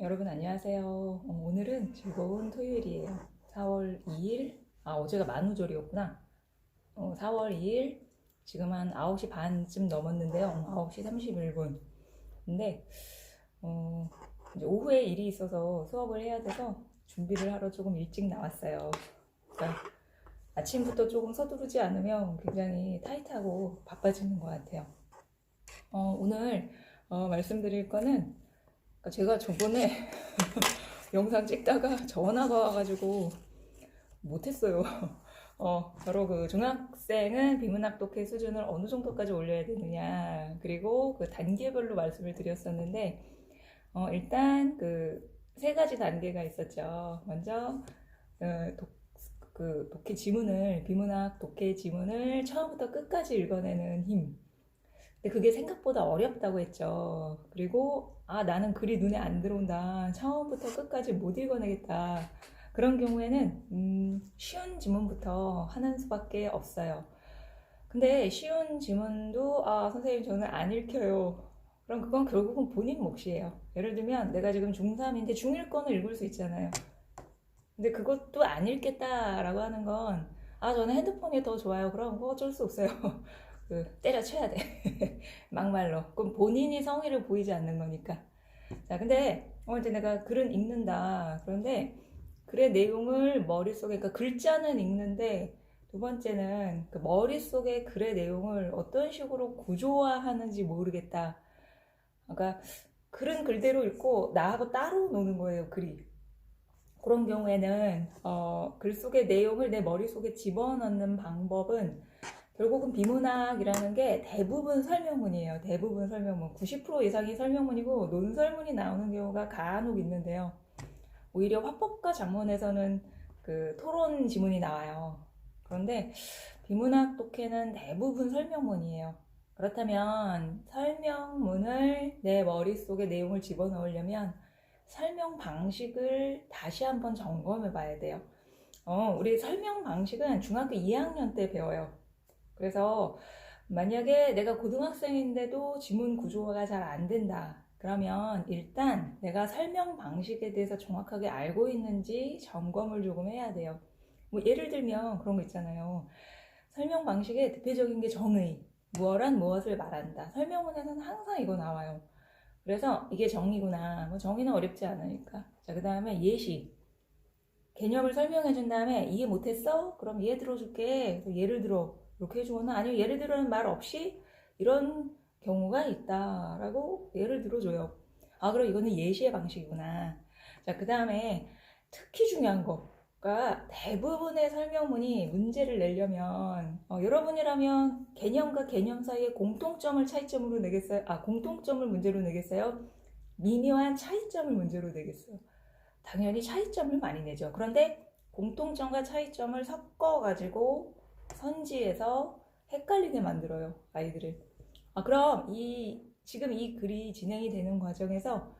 여러분 안녕하세요. 오늘은 즐거운 토요일이에요. 4월 2일, 어제가 만우절이었구나. 4월 2일, 지금 한 9시 반쯤 넘었는데요. 9시 31분. 근데, 이제 오후에 일이 있어서 수업을 해야 돼서 준비를 하러 조금 일찍 나왔어요. 그러니까 아침부터 조금 서두르지 않으면 굉장히 타이트하고 바빠지는 것 같아요. 오늘 말씀드릴 거는 제가 저번에 영상 찍다가 전화가 와가지고 못했어요. 바로 그 중학생은 비문학 독해 수준을 어느 정도까지 올려야 되느냐, 그리고 그 단계별로 말씀을 드렸었는데, 일단 그 세 가지 단계가 있었죠. 먼저, 그 독해 지문을, 비문학 독해 지문을 처음부터 끝까지 읽어내는 힘. 근데 그게 생각보다 어렵다고 했죠. 그리고 나는 글이 눈에 안 들어온다. 처음부터 끝까지 못 읽어내겠다. 그런 경우에는 쉬운 지문부터 하는 수밖에 없어요. 근데 쉬운 지문도 선생님 저는 안 읽혀요. 그럼 그건 결국은 본인 몫이에요. 예를 들면 내가 지금 중3인데 중1 거는 읽을 수 있잖아요. 근데 그것도 안 읽겠다라고 하는 건 저는 핸드폰이 더 좋아요. 그럼 그거 어쩔 수 없어요. 때려쳐야 돼. 막말로. 그럼 본인이 성의를 보이지 않는 거니까. 자, 근데 이제 내가 글은 읽는다. 그런데 글의 내용을 머릿속에, 그러니까 글자는 읽는데 두 번째는 그 머릿속에 글의 내용을 어떤 식으로 구조화하는지 모르겠다. 그러니까 글은 글대로 읽고 나하고 따로 노는 거예요, 글이. 그런 경우에는 글 속의 내용을 내 머릿속에 집어넣는 방법은 결국은 비문학이라는 게 대부분 설명문이에요. 대부분 설명문. 90% 이상이 설명문이고 논설문이 나오는 경우가 간혹 있는데요. 오히려 화법과 작문에서는 그 토론 지문이 나와요. 그런데 비문학 독해는 대부분 설명문이에요. 그렇다면 설명문을 내 머릿속에 내용을 집어넣으려면 설명 방식을 다시 한번 점검해 봐야 돼요. 우리 설명 방식은 중학교 2학년 때 배워요. 그래서 만약에 내가 고등학생인데도 지문 구조화가 잘 안 된다. 그러면 일단 내가 설명 방식에 대해서 정확하게 알고 있는지 점검을 조금 해야 돼요. 뭐 예를 들면 그런 거 있잖아요. 설명 방식의 대표적인 게 정의. 무엇란 무엇을 말한다. 설명문에서는 항상 이거 나와요. 그래서 이게 정의구나. 뭐 정의는 어렵지 않으니까. 자, 그 다음에 예시. 개념을 설명해 준 다음에 이해 못했어? 그럼 예를 들어줄게. 예를 들어. 이렇게 해주거나 아니면 예를 들어는 말 없이 이런 경우가 있다라고 예를 들어줘요. 그럼 이거는 예시의 방식이구나. 자, 그 다음에 특히 중요한 거가 대부분의 설명문이 문제를 내려면 여러분이라면 개념과 개념 사이의 공통점을 차이점으로 내겠어요? 공통점을 문제로 내겠어요? 미묘한 차이점을 문제로 내겠어요? 당연히 차이점을 많이 내죠. 그런데 공통점과 차이점을 섞어가지고 선지에서 헷갈리게 만들어요, 아이들을. 그럼 지금 이 글이 진행이 되는 과정에서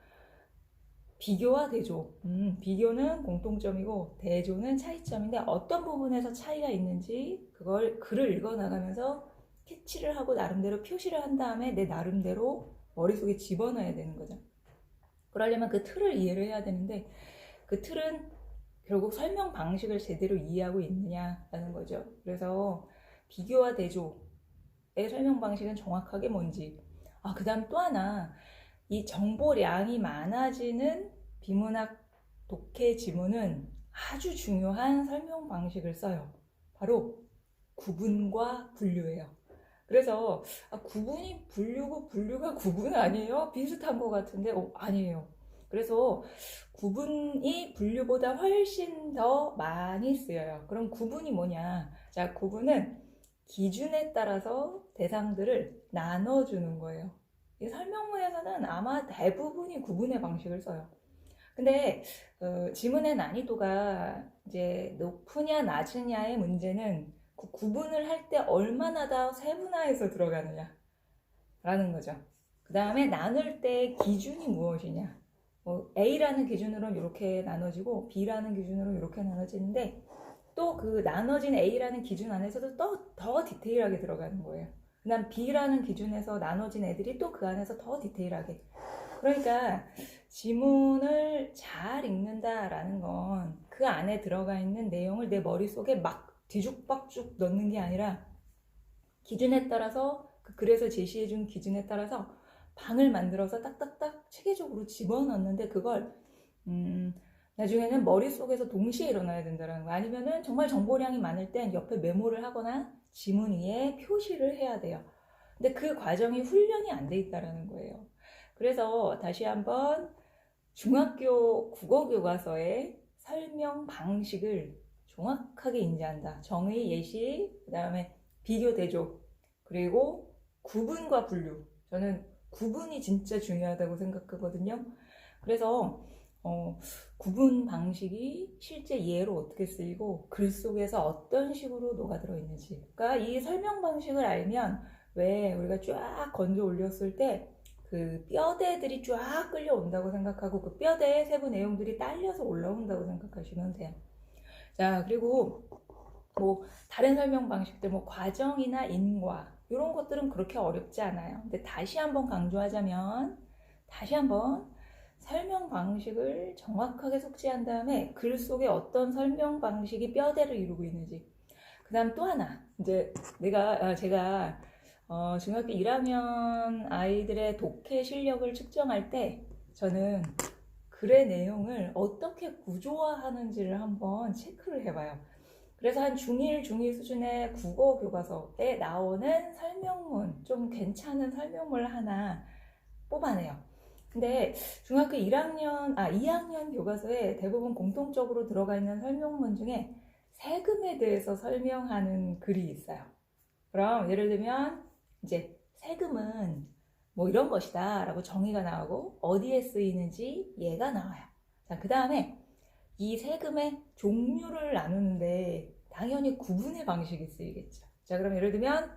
비교와 대조. 비교는 공통점이고 대조는 차이점인데 어떤 부분에서 차이가 있는지 그걸 글을 읽어나가면서 캐치를 하고 나름대로 표시를 한 다음에 내 나름대로 머릿속에 집어넣어야 되는 거죠. 그러려면 그 틀을 이해를 해야 되는데 그 틀은 결국 설명 방식을 제대로 이해하고 있느냐라는 거죠. 그래서 비교와 대조의 설명 방식은 정확하게 뭔지. 그 다음 또 하나, 이 정보량이 많아지는 비문학 독해 지문은 아주 중요한 설명 방식을 써요. 바로 구분과 분류예요. 그래서 구분이 분류고 분류가 구분 아니에요? 비슷한 것 같은데 아니에요. 그래서 구분이 분류보다 훨씬 더 많이 쓰여요. 그럼 구분이 뭐냐? 자, 구분은 기준에 따라서 대상들을 나눠주는 거예요. 이 설명문에서는 아마 대부분이 구분의 방식을 써요. 근데 지문의 난이도가 이제 높으냐 낮으냐의 문제는 그 구분을 할 때 얼마나 더 세분화해서 들어가느냐 라는 거죠. 그 다음에 나눌 때 기준이 무엇이냐. A라는 기준으로는 이렇게 나눠지고 B라는 기준으로 이렇게 나눠지는데 또 그 나눠진 A라는 기준 안에서도 또 더 디테일하게 들어가는 거예요. 그 다음 B라는 기준에서 나눠진 애들이 또 그 안에서 더 디테일하게. 그러니까 지문을 잘 읽는다라는 건 그 안에 들어가 있는 내용을 내 머릿속에 막 뒤죽박죽 넣는 게 아니라 기준에 따라서 그 글에서 제시해준 기준에 따라서 방을 만들어서 딱딱딱 체계적으로 집어넣는데 그걸 나중에는 머릿속에서 동시에 일어나야 된다는 거. 아니면은 정말 정보량이 많을 땐 옆에 메모를 하거나 지문 위에 표시를 해야 돼요. 근데 그 과정이 훈련이 안 돼 있다라는 거예요. 그래서 다시 한번 중학교 국어교과서의 설명 방식을 정확하게 인지한다. 정의, 예시, 그 다음에 비교, 대조, 그리고 구분과 분류. 저는 구분이 진짜 중요하다고 생각하거든요. 그래서 구분 방식이 실제 예로 어떻게 쓰이고 글 속에서 어떤 식으로 녹아들어 있는지. 그러니까 이 설명 방식을 알면 왜 우리가 쫙 건져 올렸을 때 그 뼈대들이 쫙 끌려온다고 생각하고 그 뼈대의 세부 내용들이 딸려서 올라온다고 생각하시면 돼요. 자, 그리고 뭐 다른 설명 방식들, 뭐 과정이나 인과 이런 것들은 그렇게 어렵지 않아요. 근데 다시 한번 강조하자면 다시 한번 설명 방식을 정확하게 숙지한 다음에 글 속에 어떤 설명 방식이 뼈대를 이루고 있는지. 그 다음 또 하나, 이제 제가 중학교 1학년 아이들의 독해 실력을 측정할 때 저는 글의 내용을 어떻게 구조화하는지를 한번 체크를 해봐요. 그래서 한 중1, 중2 수준의 국어 교과서에 나오는 설명문, 좀 괜찮은 설명문을 하나 뽑아내요. 근데 중학교 2학년 교과서에 대부분 공통적으로 들어가 있는 설명문 중에 세금에 대해서 설명하는 글이 있어요. 그럼 예를 들면 이제 세금은 뭐 이런 것이다 라고 정의가 나오고 어디에 쓰이는지 예가 나와요. 자, 그 다음에 이 세금의 종류를 나누는데 당연히 구분의 방식이 쓰이겠죠. 자, 그럼 예를 들면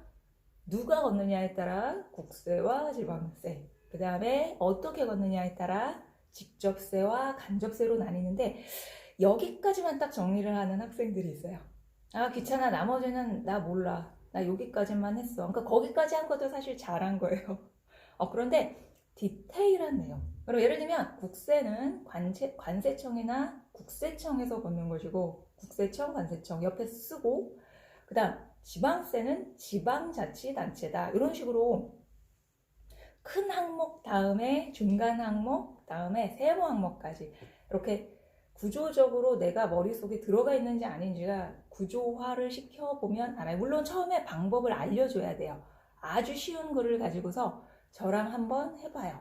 누가 걷느냐에 따라 국세와 지방세, 그 다음에 어떻게 걷느냐에 따라 직접세와 간접세로 나뉘는데 여기까지만 딱 정리를 하는 학생들이 있어요. 아, 귀찮아. 나머지는 나 몰라. 나 여기까지만 했어. 그러니까 거기까지 한 것도 사실 잘한 거예요. 그런데 디테일한 내용. 그럼 예를 들면 국세는 관세청이나 국세청에서 걷는 것이고 국세청, 관세청 옆에 쓰고 그 다음 지방세는 지방자치단체다. 이런 식으로 큰 항목 다음에 중간 항목 다음에 세부 항목까지 이렇게 구조적으로 내가 머릿속에 들어가 있는지 아닌지가 구조화를 시켜보면 알아요. 물론 처음에 방법을 알려줘야 돼요. 아주 쉬운 거를 가지고서 저랑 한번 해봐요.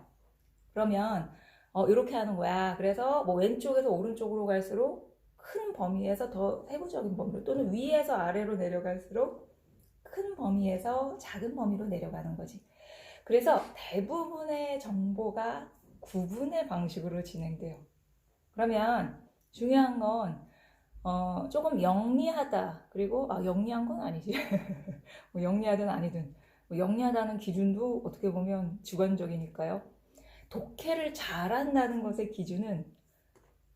그러면 이렇게 하는 거야. 그래서 뭐 왼쪽에서 오른쪽으로 갈수록 큰 범위에서 더 세부적인 범위로 또는 위에서 아래로 내려갈수록 큰 범위에서 작은 범위로 내려가는 거지. 그래서 대부분의 정보가 구분의 방식으로 진행돼요. 그러면 중요한 건 조금 영리하다. 그리고 영리한 건 아니지. 뭐 영리하든 아니든. 뭐 영리하다는 기준도 어떻게 보면 주관적이니까요. 독해를 잘한다는 것의 기준은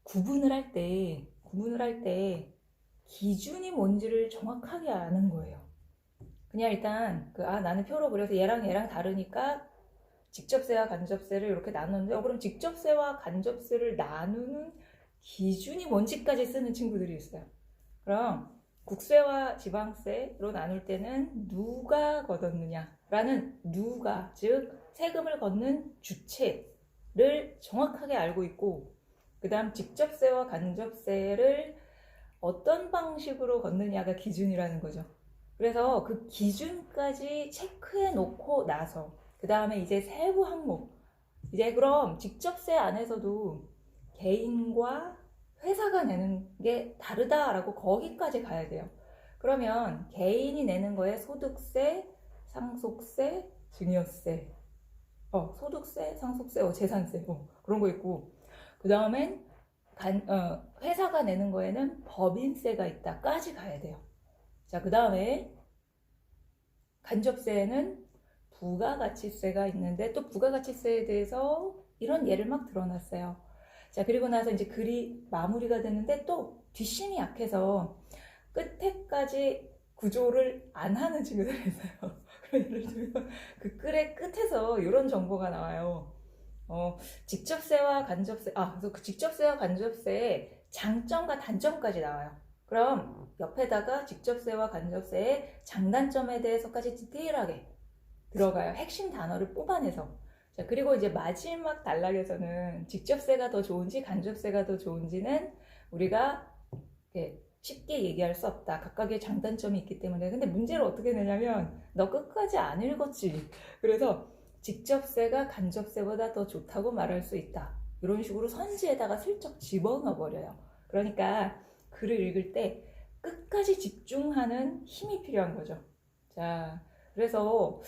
구분을 할 때 기준이 뭔지를 정확하게 아는 거예요. 그냥 일단 나는 표로 그려서 얘랑 다르니까 직접세와 간접세를 이렇게 나눴는데 그럼 직접세와 간접세를 나누는 기준이 뭔지까지 쓰는 친구들이 있어요. 그럼 국세와 지방세로 나눌 때는 누가 걷었느냐라는 누가, 즉 세금을 걷는 주체를 정확하게 알고 있고 그 다음 직접세와 간접세를 어떤 방식으로 걷느냐가 기준이라는 거죠. 그래서 그 기준까지 체크해 놓고 나서 그 다음에 이제 세부 항목, 이제 그럼 직접세 안에서도 개인과 회사가 내는 게 다르다라고 거기까지 가야 돼요. 그러면 개인이 내는 거에 소득세, 상속세, 증여세, 소득세, 상속세, 재산세 그런 거 있고 그 다음엔 회사가 내는 거에는 법인세가 있다까지 가야 돼요. 자, 그 다음에 간접세에는 부가가치세가 있는데 또 부가가치세에 대해서 이런 예를 막 들어놨어요. 자, 그리고 나서 이제 글이 마무리가 됐는데 또 뒷심이 약해서 끝에까지 구조를 안 하는 친구들이 있어요. 예를 들면 그 글의 끝에서 이런 정보가 나와요. 직접세와 간접세, 그래서 그 직접세와 간접세의 장점과 단점까지 나와요. 그럼 옆에다가 직접세와 간접세의 장단점에 대해서까지 디테일하게 들어가요. 핵심 단어를 뽑아내서. 자, 그리고 이제 마지막 단락에서는 직접세가 더 좋은지 간접세가 더 좋은지는 우리가 쉽게 얘기할 수 없다. 각각의 장단점이 있기 때문에. 근데 문제를 어떻게 내냐면 너 끝까지 안 읽었지. 그래서 직접세가 간접세보다 더 좋다고 말할 수 있다. 이런 식으로 선지에다가 슬쩍 집어넣어 버려요. 그러니까 글을 읽을 때 끝까지 집중하는 힘이 필요한 거죠. 자, 그래서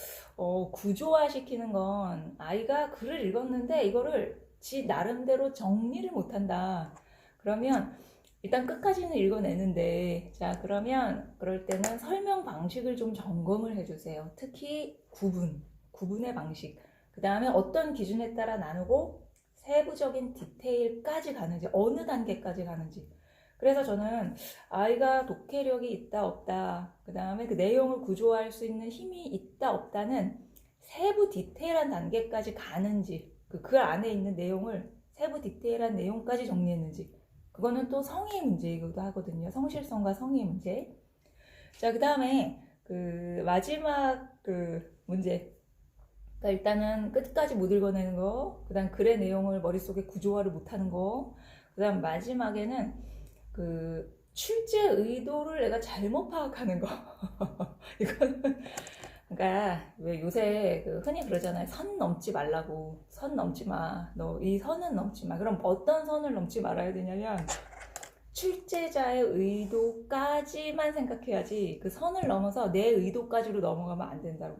구조화시키는 건 아이가 글을 읽었는데 이거를 지 나름대로 정리를 못한다. 그러면 일단 끝까지는 읽어내는데, 자, 그러면 그럴 때는 설명 방식을 좀 점검을 해주세요. 특히 구분의 방식. 그 다음에 어떤 기준에 따라 나누고 세부적인 디테일까지 가는지, 어느 단계까지 가는지. 그래서 저는 아이가 독해력이 있다 없다, 그 다음에 그 내용을 구조화할 수 있는 힘이 있다 없다는 세부 디테일한 단계까지 가는지, 그 안에 있는 내용을 세부 디테일한 내용까지 정리했는지, 그거는 또 성의 문제이기도 하거든요. 성실성과 성의 문제. 자, 그 다음에 그 마지막 그 문제. 그러니까 일단은 끝까지 못 읽어내는 거, 그 다음 글의 내용을 머릿속에 구조화를 못하는 거, 그 다음 마지막에는 그 출제 의도를 내가 잘못 파악하는 거. 이거는 그러니까 왜 요새 그 흔히 그러잖아요. 선 넘지 말라고. 선 넘지 마. 너 이 선은 넘지 마. 그럼 어떤 선을 넘지 말아야 되냐면 출제자의 의도까지만 생각해야지 그 선을 넘어서 내 의도까지로 넘어가면 안 된다고.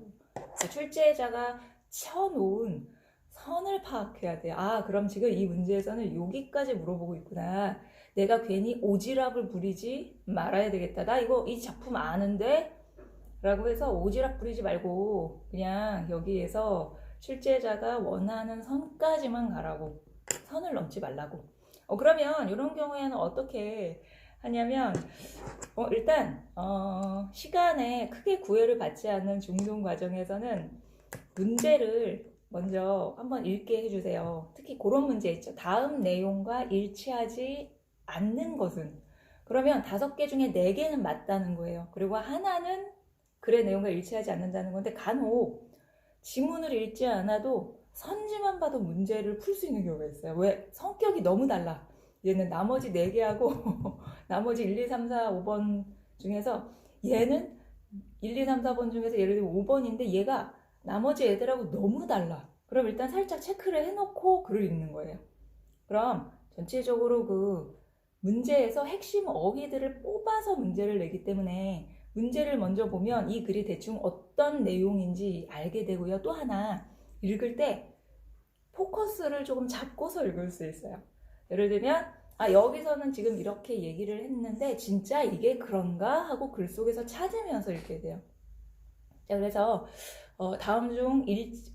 출제자가 쳐놓은 선을 파악해야 돼. 그럼 지금 이 문제에서는 여기까지 물어보고 있구나. 내가 괜히 오지랖을 부리지 말아야 되겠다. 나 이 작품 아는데? 라고 해서 오지랖 부리지 말고 그냥 여기에서 출제자가 원하는 선까지만 가라고. 선을 넘지 말라고. 그러면 이런 경우에는 어떻게 하냐면 일단 시간에 크게 구애를 받지 않는 중등 과정에서는 문제를 먼저 한번 읽게 해주세요. 특히 그런 문제 있죠. 다음 내용과 일치하지 않는 것은, 그러면 5개 중에 4개는 맞다는 거예요. 그리고 하나는 글의 내용과 일치하지 않는다는 건데, 간혹 지문을 읽지 않아도 선지만 봐도 문제를 풀 수 있는 경우가 있어요. 왜? 성격이 너무 달라. 얘는 나머지 4개하고 나머지 1, 2, 3, 4, 5번 중에서 얘는 1, 2, 3, 4번 중에서 예를 들면 5번인데 얘가 나머지 애들하고 너무 달라. 그럼 일단 살짝 체크를 해놓고 글을 읽는 거예요. 그럼 전체적으로 그 문제에서 핵심 어휘들을 뽑아서 문제를 내기 때문에 문제를 먼저 보면 이 글이 대충 어떤 내용인지 알게 되고요. 또 하나, 읽을 때 포커스를 조금 잡고서 읽을 수 있어요. 예를 들면 여기서는 지금 이렇게 얘기를 했는데 진짜 이게 그런가 하고 글 속에서 찾으면서 읽게 돼요. 자, 그래서 다음 중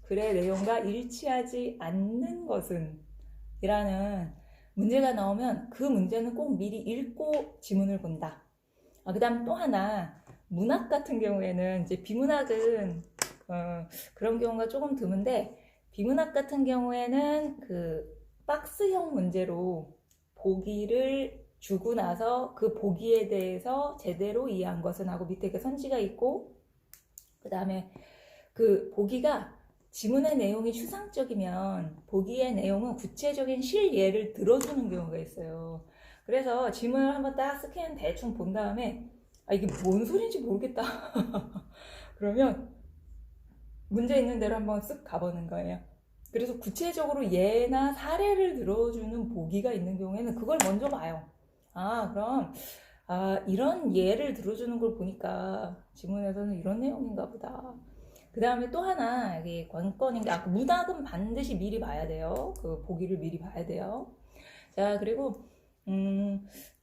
글의 내용과 일치하지 않는 것은 이라는 문제가 나오면 그 문제는 꼭 미리 읽고 지문을 본다. 그 다음 또 하나, 문학 같은 경우에는 이제 비문학은 그런 경우가 조금 드문데, 비문학 같은 경우에는 그 박스형 문제로 보기를 주고 나서 그 보기에 대해서 제대로 이해한 것은 하고 밑에 그 선지가 있고, 그 다음에 그 보기가 지문의 내용이 추상적이면 보기의 내용은 구체적인 실예를 들어주는 경우가 있어요. 그래서 지문을 한번 딱 스캔 대충 본 다음에 이게 뭔 소리인지 모르겠다. 그러면 문제 있는 대로 한번 쓱 가보는 거예요. 그래서 구체적으로 예나 사례를 들어주는 보기가 있는 경우에는 그걸 먼저 봐요. 그럼 이런 예를 들어주는 걸 보니까 지문에서는 이런 내용인가 보다. 그 다음에 또 하나, 이게 관건인데, 문학은 반드시 미리 봐야 돼요. 그 보기를 미리 봐야 돼요. 자, 그리고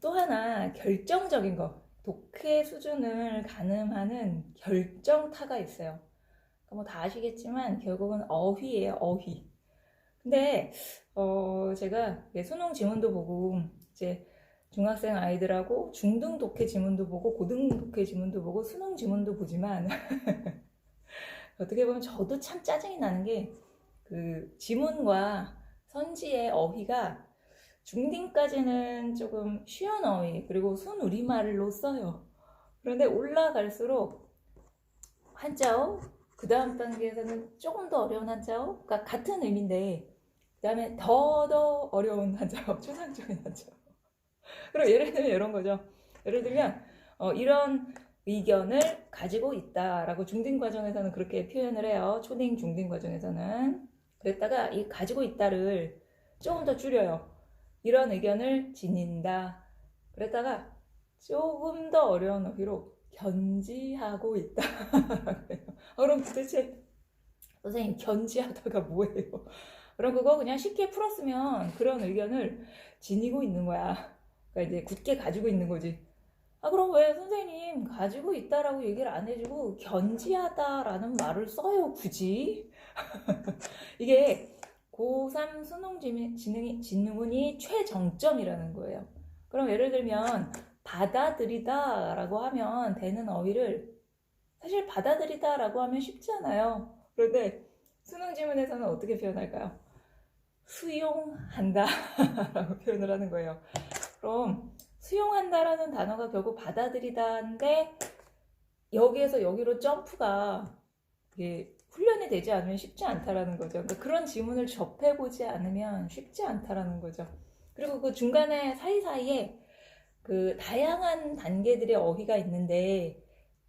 또 하나, 결정적인 거. 독해 수준을 가늠하는 결정타가 있어요. 뭐 다 아시겠지만 결국은 어휘예요, 어휘. 근데 제가 수능 지문도 보고 이제 중학생 아이들하고 중등 독해 지문도 보고 고등 독해 지문도 보고 수능 지문도 보지만 어떻게 보면 저도 참 짜증이 나는 게 그 지문과 선지의 어휘가 중딩까지는 조금 쉬운 어휘 그리고 순우리말로 써요. 그런데 올라갈수록 한자어, 그 다음 단계에서는 조금 더 어려운 한자어, 그러니까 같은 의미인데 그 다음에 더 어려운 한자어, 추상적인 한자어. 그리고 예를 들면 이런 거죠. 예를 들면 이런 의견을 가지고 있다라고 중딩 과정에서는 그렇게 표현을 해요. 초딩, 중딩 과정에서는. 그랬다가 이 가지고 있다를 조금 더 줄여요. 이런 의견을 지닌다. 그랬다가 조금 더 어려운 어휘로 견지하고 있다. 그럼 도대체 선생님 견지하다가 뭐예요? 그럼 그거 그냥 쉽게 풀었으면 그런 의견을 지니고 있는 거야. 그러니까 이제 굳게 가지고 있는 거지. 그럼 왜 선생님 가지고 있다라고 얘기를 안 해주고 견지하다라는 말을 써요 굳이? 이게 고3 수능 지문이 최정점이라는 거예요. 그럼 예를 들면 받아들이다 라고 하면 되는 어휘를 사실 받아들이다 라고 하면 쉽지 않아요. 그런데 수능 지문에서는 어떻게 표현할까요? 수용한다 라고 표현을 하는 거예요. 그럼 수용한다라는 단어가 결국 받아들이다인데 여기에서 여기로 점프가 이게 훈련이 되지 않으면 쉽지 않다라는 거죠. 그러니까 그런 지문을 접해보지 않으면 쉽지 않다라는 거죠. 그리고 그 중간에 사이사이에 그 다양한 단계들의 어휘가 있는데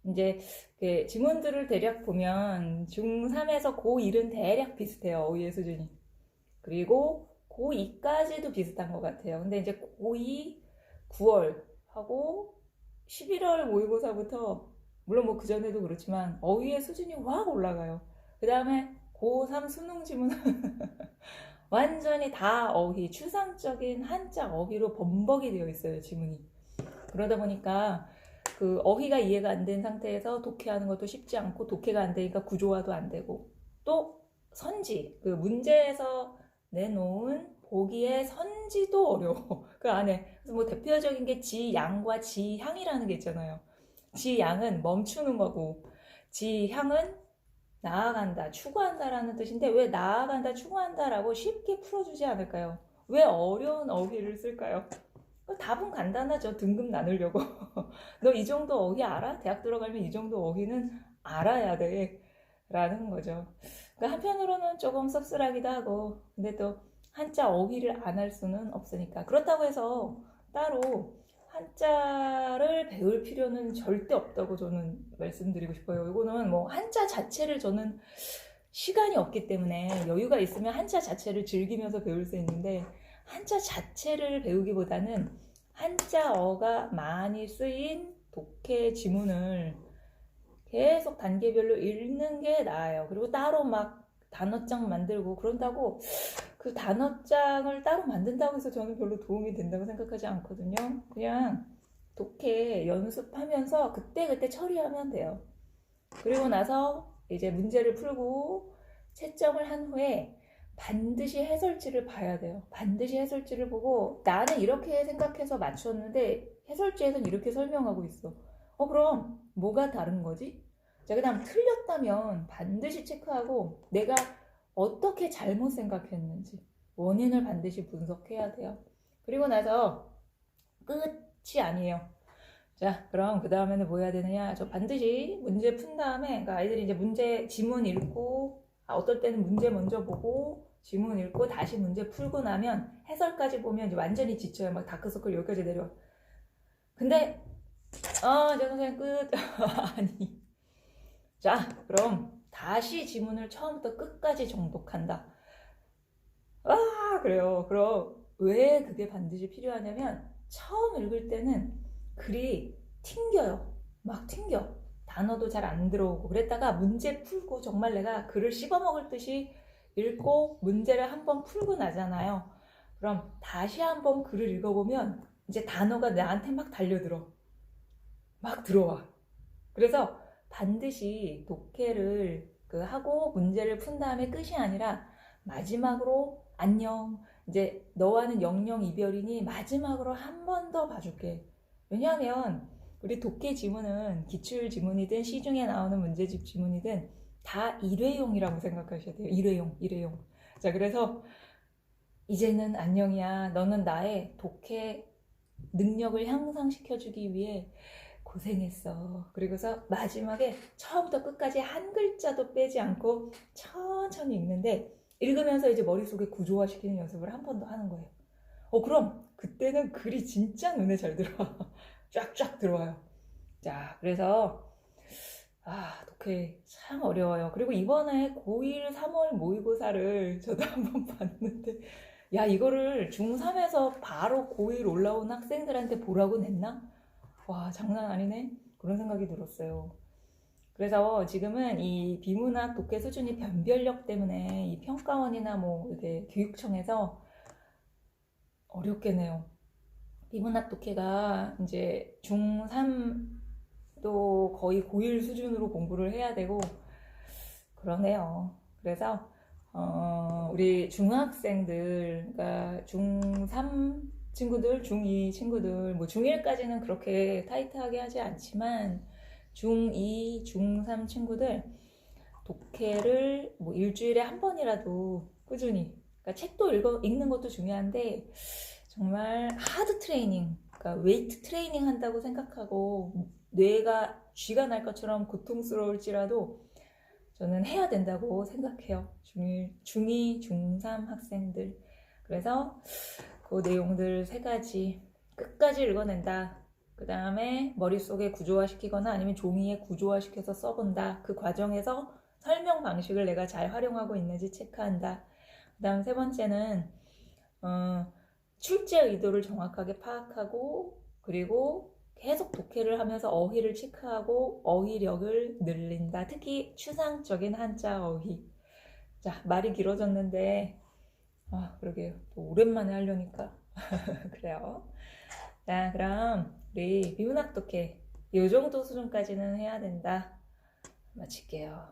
이제 그 지문들을 대략 보면 중3에서 고1은 대략 비슷해요. 어휘의 수준이. 그리고 고2까지도 비슷한 것 같아요. 근데 이제 고2 9월 하고 11월 모의고사부터 물론 뭐 그전에도 그렇지만 어휘의 수준이 확 올라가요. 그 다음에 고3 수능 지문은 완전히 다 어휘, 추상적인 한자 어휘로 범벅이 되어 있어요, 지문이. 그러다 보니까 그 어휘가 이해가 안 된 상태에서 독해하는 것도 쉽지 않고 독해가 안 되니까 구조화도 안 되고 또 선지, 그 문제에서 내놓은 보기의 선지도 어려워. 그 안에. 그래서 뭐 대표적인 게 지양과 지향이라는 게 있잖아요. 지양은 멈추는 거고, 지향은 나아간다, 추구한다라는 뜻인데 왜 나아간다, 추구한다라고 쉽게 풀어주지 않을까요? 왜 어려운 어휘를 쓸까요? 답은 간단하죠. 등급 나누려고. 너 이 정도 어휘 알아? 대학 들어가면 이 정도 어휘는 알아야 돼. 라는 거죠. 그러니까 한편으로는 조금 씁쓸하기도 하고, 근데 또 한자 어휘를 안 할 수는 없으니까. 그렇다고 해서 따로 한자를 배울 필요는 절대 없다고 저는 말씀드리고 싶어요. 이거는 뭐 한자 자체를 저는 시간이 없기 때문에 여유가 있으면 한자 자체를 즐기면서 배울 수 있는데 한자 자체를 배우기보다는 한자어가 많이 쓰인 독해 지문을 계속 단계별로 읽는 게 나아요. 그리고 따로 막 단어장 만들고 그런다고 그 단어장을 따로 만든다고 해서 저는 별로 도움이 된다고 생각하지 않거든요. 그냥 독해 연습하면서 그때그때 처리하면 돼요. 그리고 나서 이제 문제를 풀고 채점을 한 후에 반드시 해설지를 봐야 돼요. 반드시 해설지를 보고 나는 이렇게 생각해서 맞췄는데 해설지에서는 이렇게 설명하고 있어. 그럼 뭐가 다른 거지? 자, 그 다음 틀렸다면 반드시 체크하고 내가 어떻게 잘못 생각했는지 원인을 반드시 분석해야 돼요. 그리고 나서 끝이 아니에요. 자, 그럼 그 다음에는 뭐 해야 되느냐? 저 반드시 문제 푼 다음에 그러니까 아이들이 이제 문제 지문 읽고 어떨 때는 문제 먼저 보고 지문 읽고 다시 문제 풀고 나면 해설까지 보면 이제 완전히 지쳐요. 막 다크서클 여기까지 내려. 근데 저 선생님 끝. 아니. 자, 그럼 다시 지문을 처음부터 끝까지 정독한다. 그래요. 그럼 왜 그게 반드시 필요하냐면 처음 읽을 때는 글이 튕겨요. 막 튕겨. 단어도 잘 안 들어오고 그랬다가 문제 풀고 정말 내가 글을 씹어먹을 듯이 읽고 문제를 한번 풀고 나잖아요. 그럼 다시 한번 글을 읽어보면 이제 단어가 나한테 막 달려들어. 막 들어와. 그래서 반드시 독해를 하고 문제를 푼 다음에 끝이 아니라 마지막으로 안녕. 이제 너와는 영영 이별이니 마지막으로 한 번 더 봐줄게. 왜냐하면 우리 독해 지문은 기출 지문이든 시중에 나오는 문제집 지문이든 다 일회용이라고 생각하셔야 돼요. 일회용. 자, 그래서 이제는 안녕이야. 너는 나의 독해 능력을 향상시켜주기 위해 고생했어. 그리고서 마지막에 처음부터 끝까지 한 글자도 빼지 않고 천천히 읽는데, 읽으면서 이제 머릿속에 구조화시키는 연습을 한 번 더 하는 거예요. 그럼 그때는 글이 진짜 눈에 잘 들어와. 쫙쫙 들어와요. 자, 그래서 독해 참 어려워요. 그리고 이번에 고1 3월 모의고사를 저도 한번 봤는데, 야, 이거를 중3에서 바로 고1 올라온 학생들한테 보라고 냈나? 와, 장난 아니네. 그런 생각이 들었어요. 그래서 지금은 이 비문학 독해 수준이 변별력 때문에 이 평가원이나 뭐 이렇게 교육청에서 어렵겠네요. 비문학 독해가 이제 중3도 거의 고1 수준으로 공부를 해야 되고 그러네요. 그래서 우리 중학생들, 그러니까 중3 친구들, 중2 친구들, 뭐 중1까지는 그렇게 타이트하게 하지 않지만 중2, 중3 친구들 독해를 뭐 일주일에 한 번이라도 꾸준히, 그러니까 책도 읽는 것도 중요한데 정말 하드 트레이닝, 그러니까 웨이트 트레이닝 한다고 생각하고 뇌가 쥐가 날 것처럼 고통스러울지라도 저는 해야 된다고 생각해요. 중2, 중3 학생들. 그래서 그 내용들 3가지 끝까지 읽어낸다. 그 다음에 머릿속에 구조화시키거나 아니면 종이에 구조화시켜서 써본다. 그 과정에서 설명 방식을 내가 잘 활용하고 있는지 체크한다. 그 다음 3번째는 출제 의도를 정확하게 파악하고, 그리고 계속 독해를 하면서 어휘를 체크하고 어휘력을 늘린다. 특히 추상적인 한자 어휘. 자, 말이 길어졌는데 그러게요. 또 오랜만에 하려니까 그래요. 자, 그럼 우리 비문학 독해 이 정도 수준까지는 해야 된다. 마칠게요.